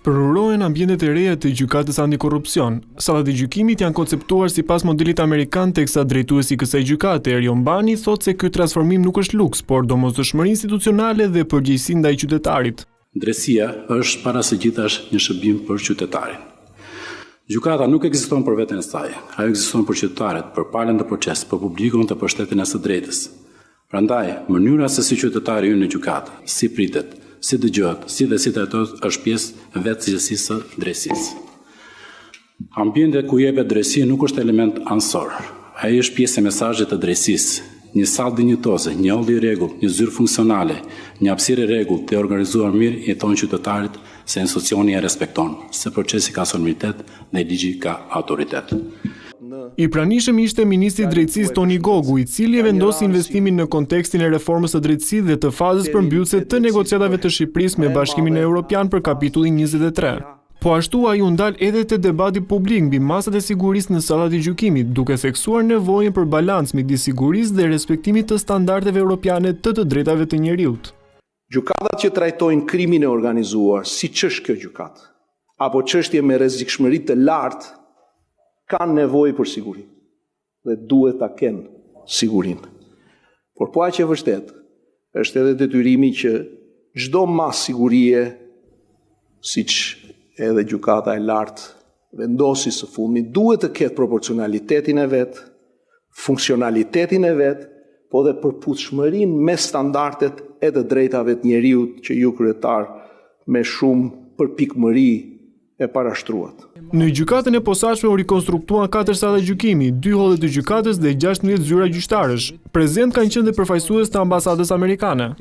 Përrurohen ambientet e reja të gjykatës antikorrupsion. Sallat e gjykimit janë konceptuar sipas modelit amerikan, teksa drejtuesi i kësaj gjykate, Erion Bani, thotë se ky transformim nuk është luks, por domosdoshmëri institucionale dhe përgjegjësi ndaj qytetarit. Drejtësia është para së gjithash një shërbim për qytetarin. Gjykata nuk ekziston për veten e saj, ajo ekziston për qytetarët, për palën e proces, për publikun dhe për shtetin e së drejtës. Prandaj, mënyra se si qytetari hyn në gjykatë, si pritet, si dëgjohet, si trajtohet është pjesë e vetë cilësisë së drejtësisë. Ambienti ku jepet drejtësi nuk është element anësor. Ai është pjesë e mesazhit të drejtësisë, një sallë dinjitoze, një urdhë i rregull, një zyrë funksionale, një hapësirë e rregullt të organizuar mirë jeton qytetarit se institucioni e respekton, se procesi ka sonormitet dhe ligji ka autoritet. I pranishëm ishte ministri i drejtësisë Toni Gogu, i cili e vendosi investimin në kontekstin e reformës së drejtësisë dhe të fazës përmbyllëse të negociatave të Shqipërisë me Bashkimin Evropian për kapitullin 23. Po ashtu ai u ndal edhe te debati publik mbi masat e sigurisë në sallat e gjykimit, duke theksuar nevojën për balancë midis sigurisë dhe respektimit të standardeve europiane të drejtave të njerëzit. Gjykatat që trajtojnë krimin e organizuar, siç është kjo gjykatë, apo çështje me rrezikshmëri të lartë, kanë nevojë për siguri dhe duhet ta kenë sigurinë. Por po aq e vërtet është edhe detyrimi që çdo masë sigurie, siç edhe gjykata e lartë vendosi së fundmi, duhet të ketë proporcionalitetin e vet, funksionalitetin e vet, po dhe përputhshmërinë me standardet e të drejtave të njeriut që ju kryetar me shumë përpikmëri e parashtruat. Në gjykatën e posaçme u rikonstruktuan 4 salla gjykimi, 2 holle të gjykatës dhe 16 zyra gjyqtarësh. Prezent kanë qenë dhe përfaqësues të ambasadës amerikane.